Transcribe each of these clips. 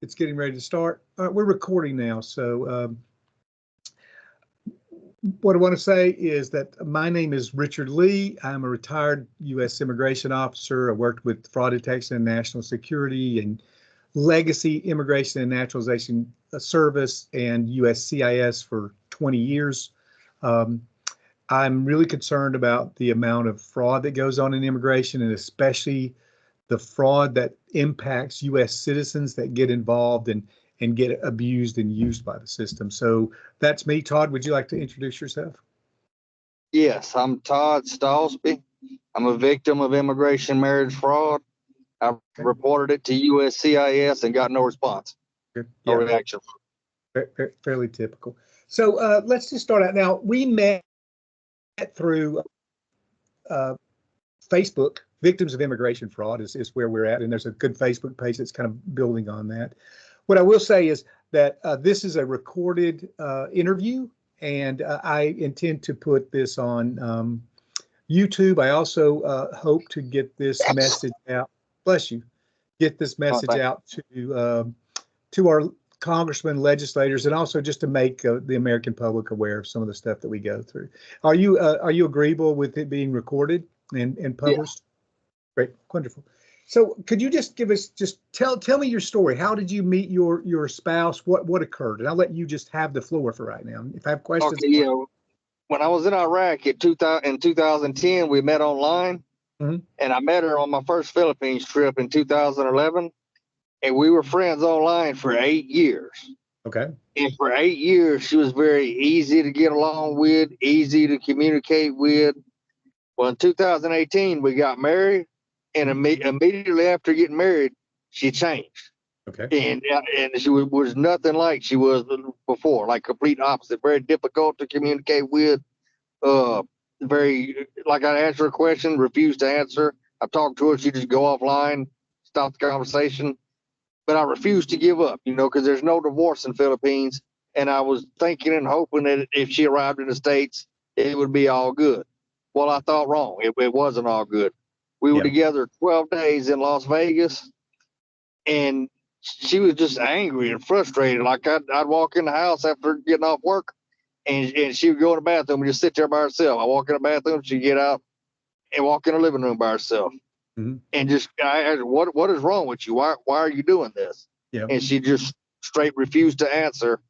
It's getting ready to start. All right, we're recording now. So what I want to say is that my name is Richard Lee. I'm a retired U.S. immigration officer. I worked with fraud detection and national security and legacy immigration and naturalization service and USCIS for 20 years. I'm really concerned about the amount of fraud that goes on in immigration, and especially the fraud that impacts U.S. citizens that get involved and get abused and used by the system. So that's me. Todd, would you like to introduce yourself? Yes, I'm Todd Stallsby. I'm a victim of immigration marriage fraud. I reported it to USCIS and got no response, Good. no Yeah, reaction. fairly typical. So let's just start out. Now, we met through Facebook. Victims of immigration fraud is where we're at, and there's a good Facebook page that's kind of building on that. What I will say is that this is a recorded interview, and I intend to put this on YouTube. I also hope to get this message out. Bless you. Get this message out to our congressmen, legislators, and also just to make the American public aware of some of the stuff that we go through. Are you agreeable with it being recorded and published? Yeah. Great, wonderful. So could you just tell me your story? How did you meet your spouse? What occurred? And I'll let you just have the floor for right now. If I have questions. Okay, yeah. When I was in Iraq in 2010, we met online, and I met her on my first Philippines trip in 2011, and we were friends online for 8 years. Okay. And for 8 years, she was very easy to get along with, easy to communicate with. Well, in 2018, we got married, and immediately after getting married, she changed. Okay. And she was nothing like she was before, like complete opposite. Very difficult to communicate with. Very, like I answer a question, refused to answer. I talked to her, she just go offline, stop the conversation. But I refused to give up, because there's no divorce in Philippines. And I was thinking and hoping that if she arrived in the States, it would be all good. Well, I thought wrong. It wasn't all good. We were together 12 days in Las Vegas, and she was just angry and frustrated. Like I'd walk in the house after getting off work, and she would go in the bathroom and just sit there by herself. I walk in the bathroom, she'd get out and walk in the living room by herself. And just, I asked, what is wrong with you? Why are you doing this? And she just straight refused to answer.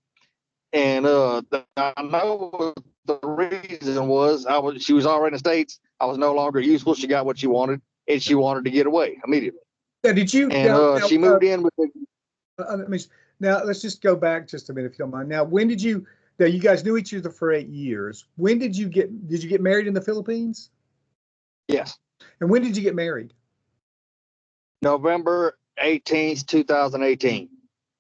And I know the reason was she was already in the States. I was no longer useful. She got what she wanted, and she wanted to get away immediately. Now, did you? And she moved in with the. Now let's just go back just a minute, if you don't mind. Now, when did you? Now, you guys knew each other for 8 years. When did you get? Did you get married in the Philippines? Yes. And when did you get married? November 18th, 2018.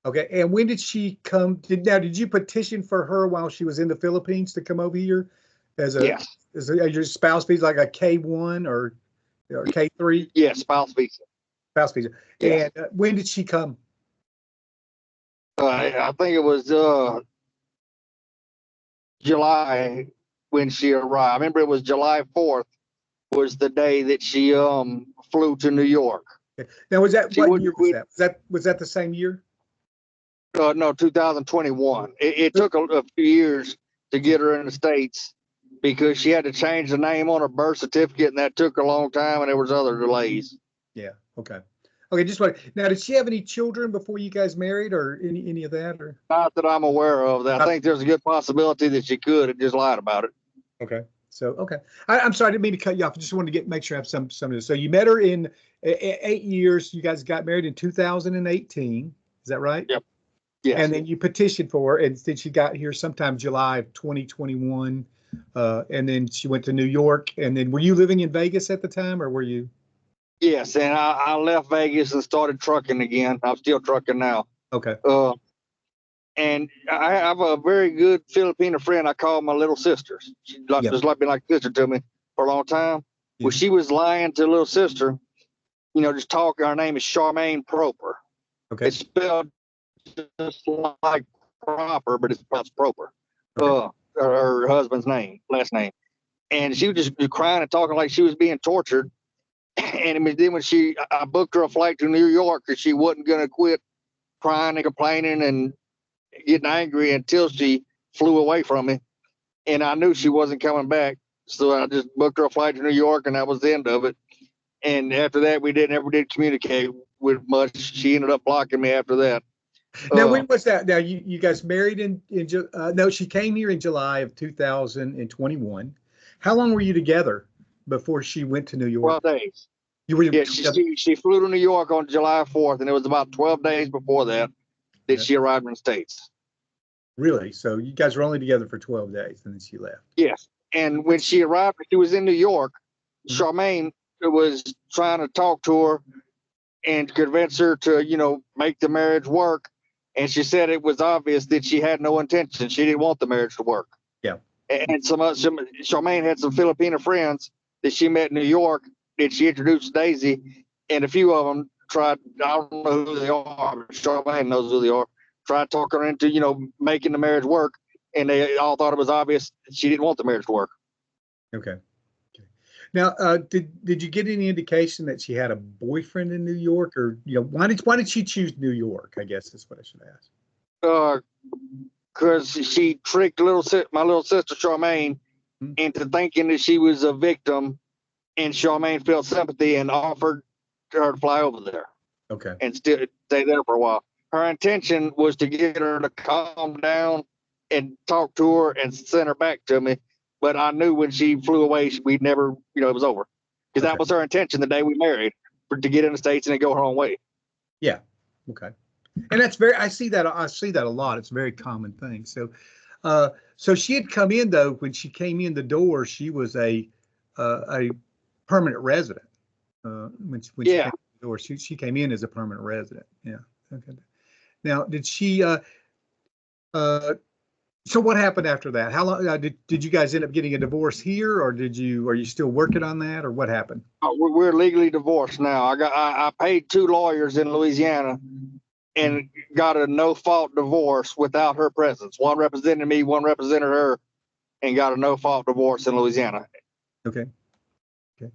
Okay. And when did she come? Did you petition for her while she was in the Philippines to come over here as your spouse visa, like a K1 or K3? Yes, spouse visa. Spouse visa. Yes. And when did she come? I think it was July when she arrived. I remember it was July 4th was the day that she flew to New York. Okay. Now, what year was that? Was that the same year? No, 2021. It took a few years to get her in the States because she had to change the name on her birth certificate, and that took a long time, and there was other delays. Yeah. Okay. Okay. Just what? Now, did she have any children before you guys married, or any of that, or? Not that I'm aware of. I think there's a good possibility that she could have just lied about it. Okay. So, okay. I'm sorry, I didn't mean to cut you off. I just wanted to make sure I have some of this. So you met her in 8 years. You guys got married in 2018. Is that right? Yep. Yes. And then you petitioned for her, and then she got here sometime July of 2021. And then she went to New York. And then were you living in Vegas at the time, or were you? Yes. And I left Vegas and started trucking again. I'm still trucking now. Okay. And I have a very good Filipino friend I call my little sister. She just like been like a sister to me for a long time. Yeah. Well, she was lying to little sister, just talking. Her name is Charmaine Proper. Okay. It's spelled just like proper, but it's pronounced Proper. Okay. Her husband's last name. And she was just crying and talking like she was being tortured. And then when I booked her a flight to New York because she wasn't going to quit crying and complaining and getting angry until she flew away from me. And I knew she wasn't coming back. So I just booked her a flight to New York, and that was the end of it. And after that, we never did communicate with much. She ended up blocking me after that. Now, when was that? Now, you guys married no, she came here in July of 2021. How long were you together before she went to New York? 12 days. You were Yeah, together? she flew to New York on July 4th, and it was about 12 days before that she arrived in the States. Really? So you guys were only together for 12 days, and then she left. Yes. And when she arrived, she was in New York. Charmaine was trying to talk to her and convince her to, make the marriage work. And she said it was obvious that she had no intention. She didn't want the marriage to work. Yeah. And Charmaine had some Filipino friends that she met in New York that she introduced to Daisy, and a few of them tried. I don't know who they are, but Charmaine knows who they are. Tried talking her into, making the marriage work, and they all thought it was obvious that she didn't want the marriage to work. Okay. Now, did you get any indication that she had a boyfriend in New York, or why did she choose New York? I guess is what I should ask. Because she tricked my little sister Charmaine into thinking that she was a victim, and Charmaine felt sympathy and offered her to fly over there. Okay. And still stay there for a while. Her intention was to get her to calm down and talk to her and send her back to me. But I knew when she flew away, we'd never, it was over. Because that was her intention the day we married, to get in the States and then go her own way. Yeah. Okay. And that's I see that a lot. It's a very common thing. So, so she had come in though, when she came in the door, she was a permanent resident. When she came in the door, she came in as a permanent resident. Yeah. Okay. Now, did she, so what happened after that? How long did you guys end up getting a divorce here, or are you still working on that, or what happened? We're legally divorced now. I paid 2 lawyers in Louisiana and got a no-fault divorce without her presence. One represented me, one represented her, and got a no-fault divorce in Louisiana. Okay. Okay.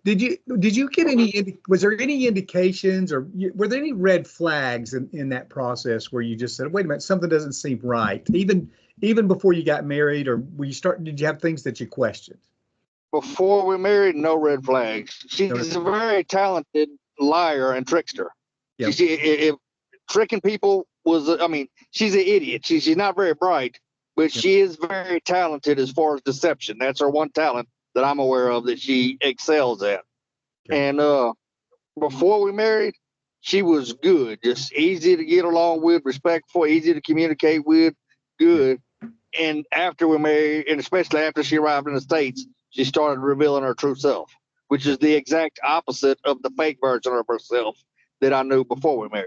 Did you get was there any indications, or were there any red flags in that process where you just said, wait a minute, something doesn't seem right, even before you got married, or did you have things that you questioned? Before we married, no red flags. She's a very talented liar and trickster. Yep. If tricking people she's an idiot. She's not very bright, but she is very talented as far as deception. That's her one talent that I'm aware of that she excels at. Okay. And before we married, she was good, just easy to get along with, respectful, easy to communicate with, good. Yeah. And after we married, and especially after she arrived in the States, she started revealing her true self, which is the exact opposite of the fake version of herself that I knew before we married.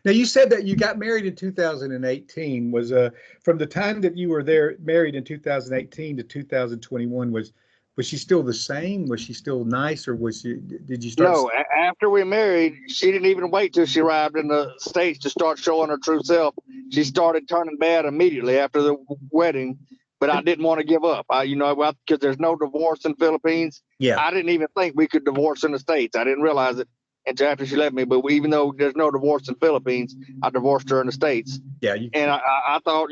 Now, you said that you got married in 2018. Was from the time that you were married in 2018 to 2021, was she still the same? Was she still nice, or did you start? No, after we married, she didn't even wait till she arrived in the States to start showing her true self. She started turning bad immediately after the wedding, but I didn't want to give up. Because there's no divorce in Philippines. Yeah. I didn't even think we could divorce in the States. I didn't realize it until after she left me. But even though there's no divorce in Philippines, I divorced her in the States. Yeah. And I thought,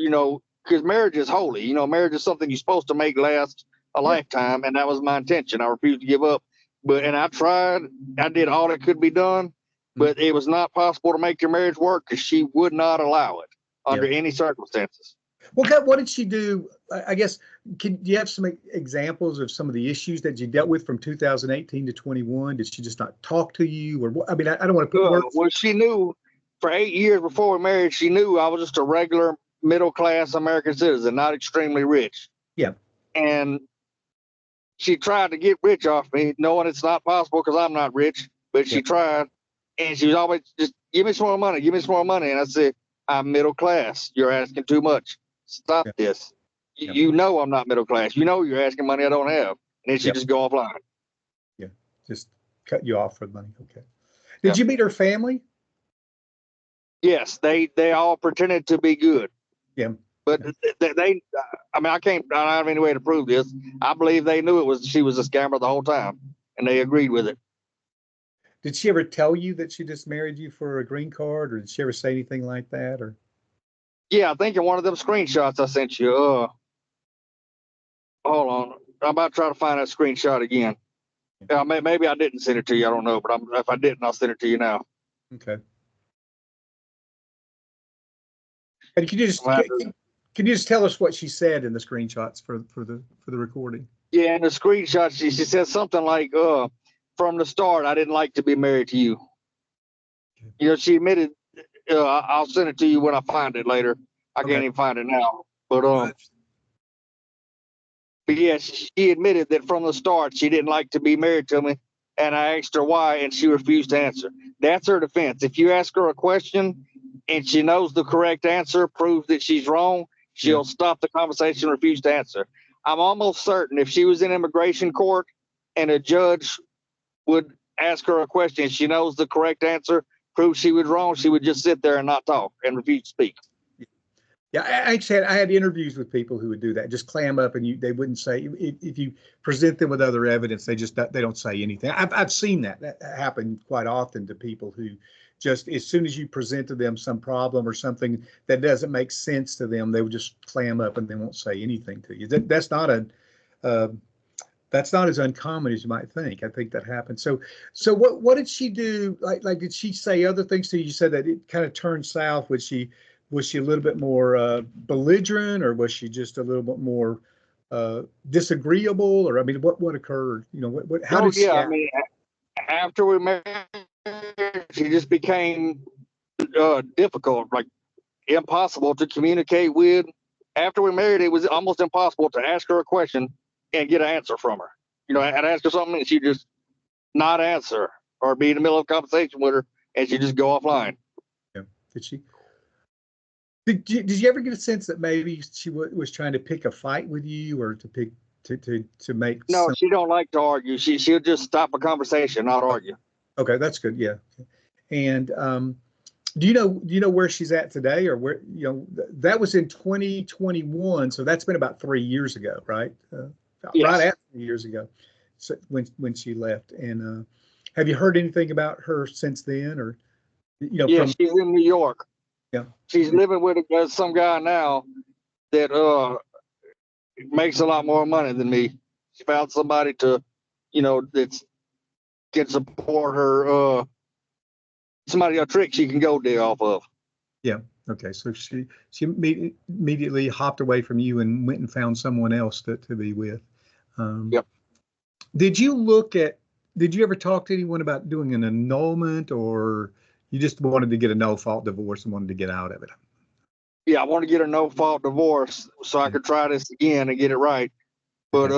because marriage is holy. Marriage is something you're supposed to make last a lifetime, and that was my intention. I refused to give up. And I tried. I did all that could be done, but it was not possible to make your marriage work because she would not allow it under any circumstances. Well, what did she do? I guess, do you have some examples of some of the issues that you dealt with from 2018 to 21? Did she just not talk to you, or what? I mean, I don't want to put words. Well, she knew for 8 years before we married, she knew I was just a regular middle-class American citizen, not extremely rich. Yeah. And she tried to get rich off me, knowing it's not possible because I'm not rich, but she tried. And she was always just, give me some more money, give me some more money. And I said, I'm middle class. You're asking too much. Stop this. You know I'm not middle class. You know you're asking money I don't have. And then she just go offline. Yeah, just cut you off for the money. Okay. Did you meet her family? Yes, they all pretended to be good. Yeah. But I don't have any way to prove this. I believe they knew she was a scammer the whole time, and they agreed with it. Did she ever tell you that she just married you for a green card, or did she ever say anything like that? Or Yeah, I think in one of them screenshots I sent you. Hold on. I'm about to try to find that screenshot again. Maybe I didn't send it to you. I don't know, but if I didn't, I'll send it to you now. okay. And can you just tell us what she said in the screenshots for the recording? Yeah, in the screenshot, she said something like, from the start, I didn't like to be married to you. Okay. You know, she admitted, I'll send it to you when I find it later. I can't even find it now. But yeah, she admitted that from the start, she didn't like to be married to me. And I asked her why, and she refused to answer. That's her defense. If you ask her a question and she knows the correct answer, proves that she's wrong, she'll stop the conversation, refuse to answer. I'm almost certain if she was in immigration court and a judge would ask her a question, she knows the correct answer, proves she was wrong, she would just sit there and not talk and refuse to speak. Yeah, I had interviews with people who would do that, just clam up, and they wouldn't say, if you present them with other evidence, they don't say anything. I've seen that happen quite often to people who just, as soon as you present to them some problem or something that doesn't make sense to them, they would just clam up and they won't say anything to you. That's not as uncommon as you might think. I think that happens. So what did she do? Like did she say other things to you? You said that it kind of turned south. Was she a little bit more belligerent, or was she just a little bit more disagreeable? Or I mean, what occurred? You know, how did she I act? mean, after we married, she just became difficult, like impossible to communicate with. After we married, it was almost impossible to ask her a question and get an answer from her. You know, I'd ask her something and she'd just not answer, or be in the middle of a conversation with her and she'd just go offline. Yeah. Did she? Did you ever get a sense that maybe she was trying to pick a fight with you, or to pick to make No, some? she don't like to argue. She'll just stop a conversation, not argue. Okay, that's good. Yeah. And do you know where she's at today, or where, that was in 2021, so that's been about 3 years ago, right? Right Yes. at 3 years ago, so when she left. And have you heard anything about her since then, or Yeah, from? she's in New York. Yeah. She's living with some guy now that makes a lot more money than me. She found somebody to, that can support her. Somebody, a trick she can go day off of. Yeah. Okay. So she immediately hopped away from you and went and found someone else to be with. Yep. Did you ever talk to anyone about doing an annulment, or you just wanted to get a no fault divorce and wanted to get out of it? Yeah, I want to get a no fault divorce so I could try this again and get it right. But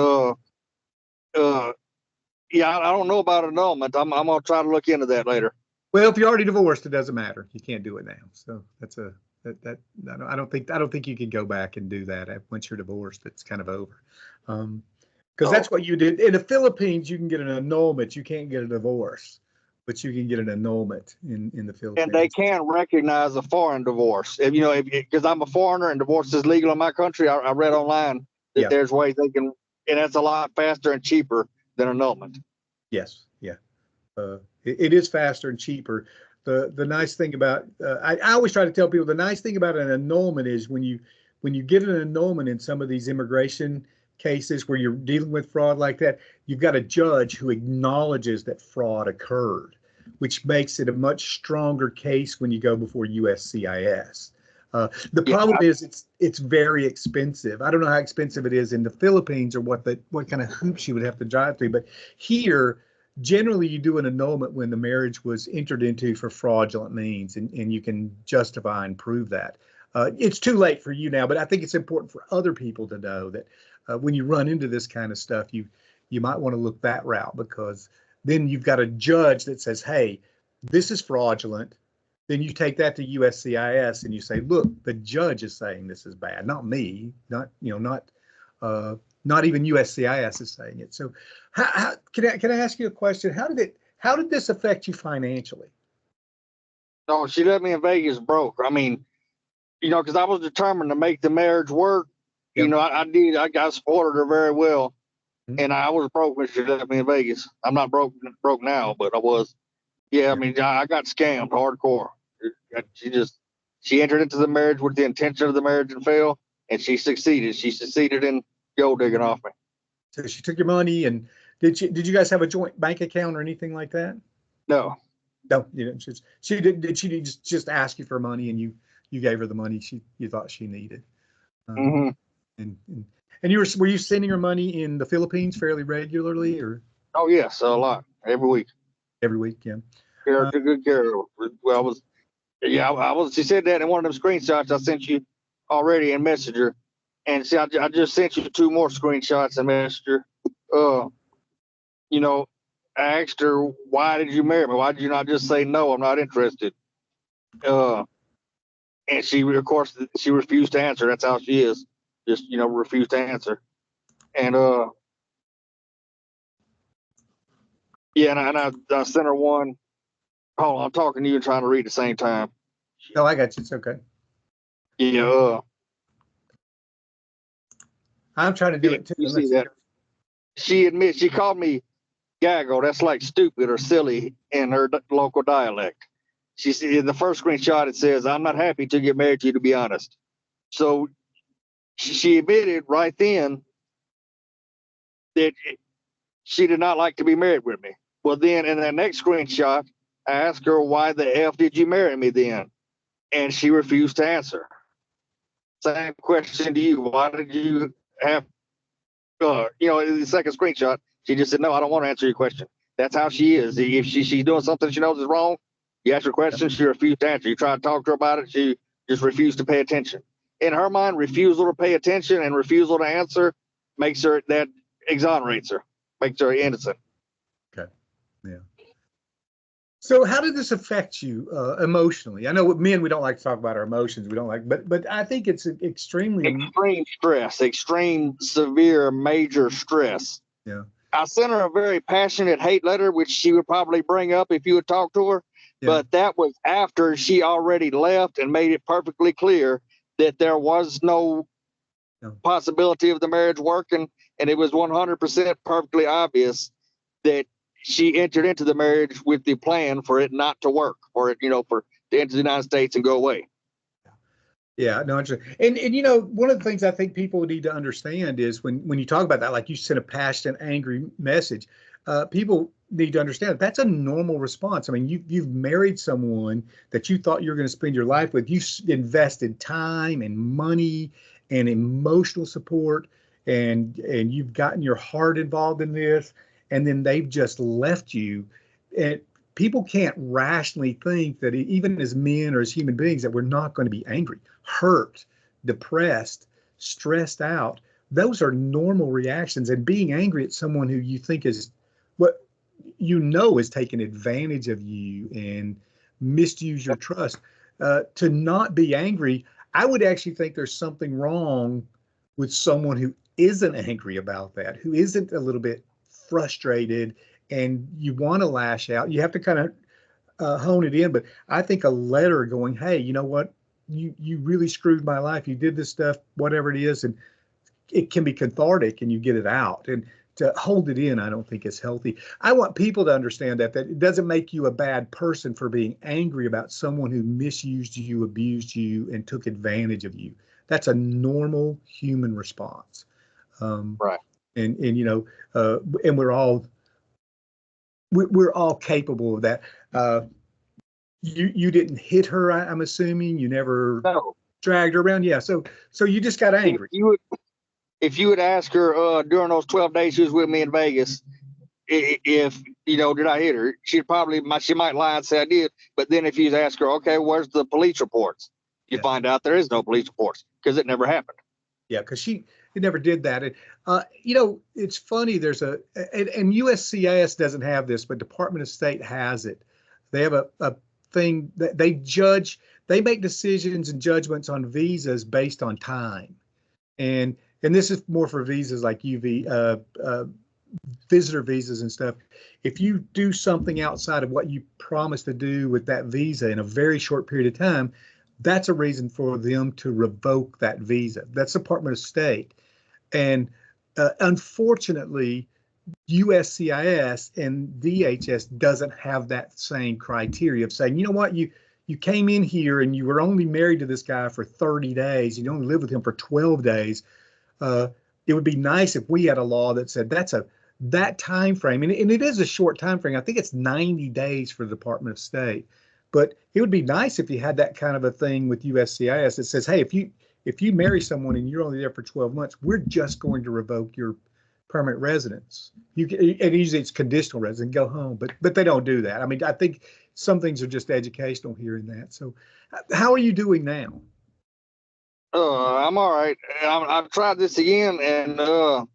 yeah, I don't know about annulment. I'm gonna try to look into that later. Well, if you're already divorced, it doesn't matter. You can't do it now. So I don't think you can go back and do that once you're divorced. It's kind of over. Because that's what you did in the Philippines. You can get an annulment. You can't get a divorce, but you can get an annulment in the Philippines. And they can recognize a foreign divorce. Because I'm a foreigner and divorce is legal in my country. I read online that there's ways they can, and that's a lot faster and cheaper than annulment. Yes. Yeah. It is faster and cheaper. The nice thing about I always try to tell people, the nice thing about an annulment is when you get an annulment in some of these immigration cases where you're dealing with fraud like that, you've got a judge who acknowledges that fraud occurred, which makes it a much stronger case when you go before USCIS. The problem is it's very expensive. I don't know how expensive it is in the Philippines, or what kind of hoops you would have to drive through, but here, generally, you do an annulment when the marriage was entered into for fraudulent means, and you can justify and prove that. It's too late for you now, but I think it's important for other people to know that when you run into this kind of stuff, you might want to look that route, because then you've got a judge that says, "Hey, this is fraudulent." Then you take that to USCIS and you say, "Look, the judge is saying this is bad, not me, not even USCIS is saying it." So, can I ask you a question? How did this affect you financially? No, she left me in Vegas broke. I mean, because I was determined to make the marriage work. Yep. I did. I supported her very well, Mhm. and I was broke when she left me in Vegas. I'm not broke now, but I was. Yeah, I mean, I got scammed hardcore. She entered into the marriage with the intention of the marriage and failed, and she succeeded. She succeeded in gold digging off me. So she took your money, and did you guys have a joint bank account or anything like that? No, No, you didn't. Did she just ask you for money and you gave her the money you thought she needed? Um, hmm and were you sending her money in the Philippines fairly regularly or oh yes, a lot every week. every week? Yeah. Took good care of her. Well, I was, yeah, I was. She said that in one of them screenshots I sent you already in Messenger, and see, I just sent you two more screenshots in Messenger. Uh, you know, I asked her, why did you marry me? Why did you not just say no? I'm not interested. Uh, and she, of course, she refused to answer. That's how she is. Just refused to answer. And yeah, and I sent her one. Hold on, I'm talking to you and trying to read at the same time. No, I got you. It's okay. Yeah, I'm trying to do it too. you see that? She admits she called me gaggle. That's like stupid or silly in her local dialect. She said in the first screenshot it says, "I'm not happy to get married to you, to be honest." So she admitted right then that she did not like to be married with me. Well, then in the next screenshot, I asked her, "Why the f did you marry me then?" And she refused to answer. Same question to you. Why did you have, in the second screenshot, she just said, "No, I don't want to answer your question." That's how she is. If she's doing something she knows is wrong, you ask her questions, she refused to answer. You try to talk to her about it, she just refused to pay attention. In her mind, refusal to pay attention and refusal to answer makes her, that exonerates her, makes her innocent. Okay. Yeah. So how did this affect you emotionally? I know with men, we don't like to talk about our emotions. We don't like, but I think it's extremely, Extreme stress, extreme, severe, major stress. yeah, I sent her a very passionate hate letter, which she would probably bring up if you would talk to her. yeah, But that was after she already left and made it perfectly clear that there was no yeah. possibility of the marriage working. And it was 100% perfectly obvious that she entered into the marriage with the plan for it not to work, for it, for to enter the United States and go away. Yeah, no, and one of the things I think people need to understand is when you talk about that, like you sent a passionate, angry message, people need to understand that that's a normal response. I mean, you've married someone that you thought you were going to spend your life with. You invested time and money and emotional support, and you've gotten your heart involved in this, and then they've just left you. And people can't rationally think that even as men or as human beings that we're not going to be angry, hurt, depressed, stressed out. Those are normal reactions. And being angry at someone who you think is what is taking advantage of you and misuse your trust, to not be angry, I would actually think there's something wrong with someone who isn't angry about that, who isn't a little bit frustrated and you want to lash out. You have to kind of hone it in. But I think a letter going, hey, you know what? You really screwed my life. You did this stuff, whatever it is, and it can be cathartic and you get it out. And to hold it in, I don't think is healthy. I want people to understand that it doesn't make you a bad person for being angry about someone who misused you, abused you, and took advantage of you. That's a normal human response. Right. And and we're all capable of that. You didn't hit her, I'm assuming. You never No. dragged her around. Yeah. So you just got angry. If you would ask her during those 12 days she was with me in Vegas, if did I hit her, she might lie and say I did. But then if you ask her, okay, where's the police reports? You find out there is no police reports because it never happened. Yeah, because it never did that. And it's funny. There's and USCIS doesn't have this, but Department of State has it. They have a thing that they judge. They make decisions and judgments on visas based on time, and this is more for visas like visitor visas and stuff. If you do something outside of what you promised to do with that visa in a very short period of time, that's a reason for them to revoke that visa. That's Department of State. And unfortunately, USCIS and DHS doesn't have that same criteria of saying, you know what, you came in here and you were only married to this guy for 30 days, you only lived with him for 12 days. It would be nice if we had a law that said that time frame, and it is a short time frame. I think it's 90 days for the Department of State, but it would be nice if you had that kind of a thing with USCIS that says, hey, if you marry someone and you're only there for 12 months, we're just going to revoke your permanent residence. And usually it's conditional residence, go home, but they don't do that. I mean, I think some things are just educational here and that. So how are you doing now? I'm all right. I've tried this again, and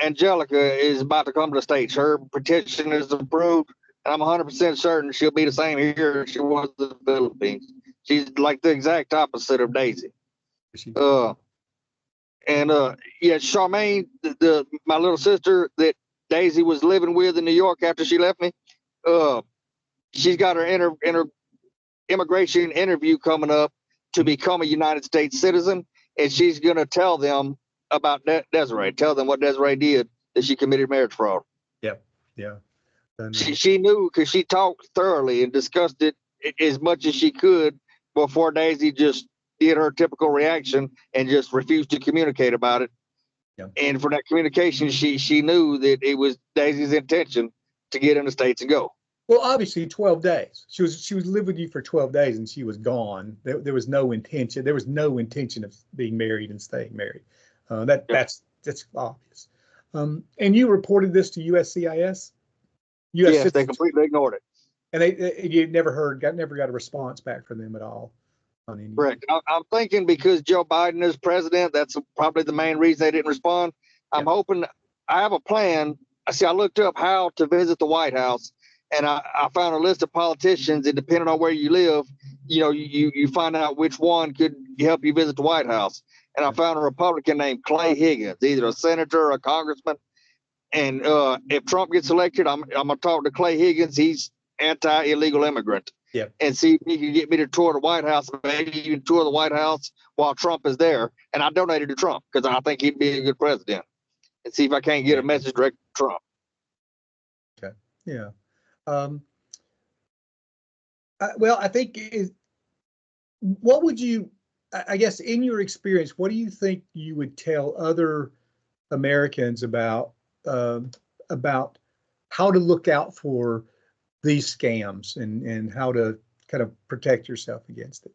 Angelica is about to come to the States. Her petition is approved, and I'm 100% certain she'll be the same here as she was in the Philippines. She's like the exact opposite of Daisy. Yeah, Charmaine, my little sister that Daisy was living with in New York after she left me. She's got her immigration interview coming up to become a United States citizen, and she's going to tell them about Desiree. Tell them what Desiree did, that she committed marriage fraud. Yep. Yeah. She knew because she talked thoroughly and discussed it as much as she could before Daisy just did her typical reaction and just refused to communicate about it. Yep. And for that communication, she knew that it was Daisy's intention to get in the States and go. Well, obviously 12 days. She was living with you for 12 days and she was gone. There was no intention. There was no intention of being married and staying married. That's obvious. And you reported this to USCIS? Yes, they completely ignored it. And you never got a response back from them at all on any. Correct. I'm thinking because Joe Biden is president, that's probably the main reason they didn't respond. I'm hoping. I have a plan. I looked up how to visit the White House, and I found a list of politicians, and depending on where you live, you find out which one could help you visit the White House. And I found a Republican named Clay Higgins, either a senator or a congressman. And if Trump gets elected, I'm gonna talk to Clay Higgins. He's anti-illegal immigrant. Yep. And see if he can get me to tour the White House, maybe even tour the White House while Trump is there. And I donated to Trump because I think he'd be a good president. And see if I can't get a message direct to Trump. Okay. Yeah. Well, I think what would you, I guess, in your experience, what do you think you would tell other Americans about how to look out for these scams and how to kind of protect yourself against it?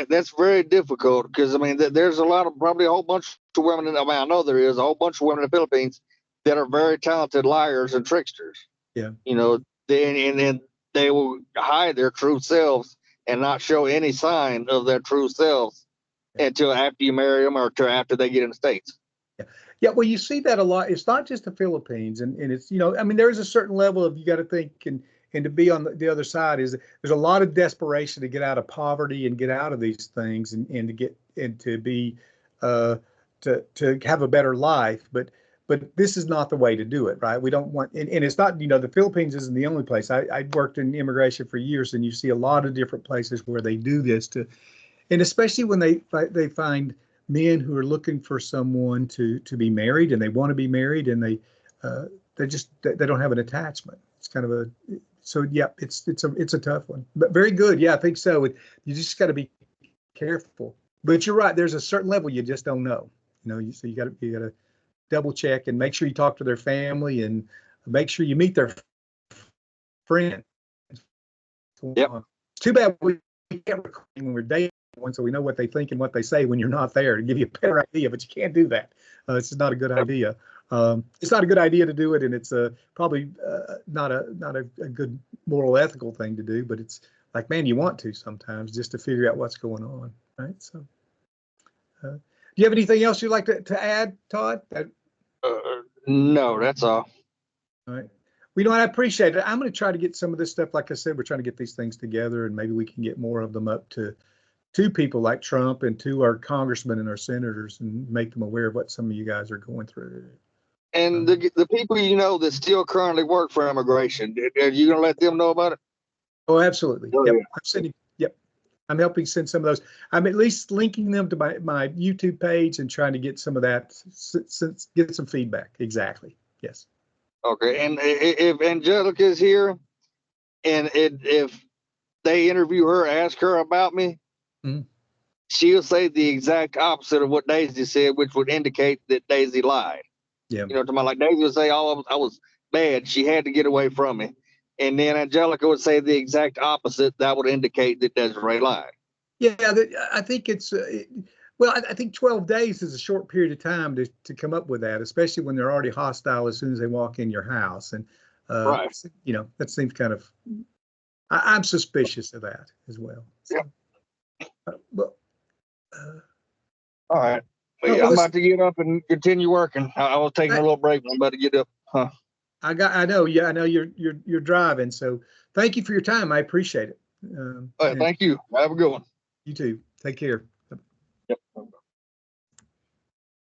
That's very difficult because there's probably a whole bunch of women. I know there is a whole bunch of women in the Philippines that are very talented liars and tricksters. Yeah. They will hide their true selves and not show any sign of their true selves until after you marry them or until after they get in the States. Yeah, well, you see that a lot. It's not just the Philippines, and it's there is a certain level of you got to think and to be on the other side is there's a lot of desperation to get out of poverty and get out of these things and to get and to be to have a better life, but this is not the way to do it, right? We don't want, and it's not, the Philippines isn't the only place. I worked in immigration for years, and you see a lot of different places where they do this and especially when they find men who are looking for someone to be married and they want to be married and they don't have an attachment. It's kind of it's a tough one, but very good. Yeah, I think so. You just got to be careful, but you're right. There's a certain level you just don't know, so you got to double check and make sure you talk to their family and make sure you meet their friends. Yep. It's too bad we can't record when we're dating one, so we know what they think and what they say when you're not there to give you a better idea, but you can't do that. It's just not a good idea. It's not a good idea to do it, and it's probably not a good moral, ethical thing to do, but it's like, man, you want to sometimes just to figure out what's going on, right? So do you have anything else you'd like to add, Todd? No, that's all. All right. Well, I appreciate it. I'm going to try to get some of this stuff. Like I said, we're trying to get these things together, and maybe we can get more of them up to people like Trump and to our congressmen and our senators and make them aware of what some of you guys are going through. And the people that still currently work for immigration, are you going to let them know about it? Oh, absolutely. Oh, yep. Yeah. I'm helping send some of those. I'm at least linking them to my YouTube page and trying to get some of that, get some feedback. Exactly. Yes. Okay, and if Angelica is here, and if they interview her, ask her about me, Mhm. she'll say the exact opposite of what Daisy said, which would indicate that Daisy lied. Yeah. You know, to my like Daisy would say, "Oh, I was bad. She had to get away from me," and then Angelica would say the exact opposite. That would indicate that Desiree lied. Yeah, I think it's well, I think 12 days is a short period of time to come up with that, especially when they're already hostile as soon as they walk in your house. And Right. you know, that seems kind of I'm suspicious of that as well. So, well, All right. oh, Well, well, I'm about to get up and continue working. I was taking a little break. I'm about to get up. Huh. I know, yeah, I know you're driving, so thank you for your time. I appreciate it. All right. And Thank you. Have a good one. you too. Take care. Yep.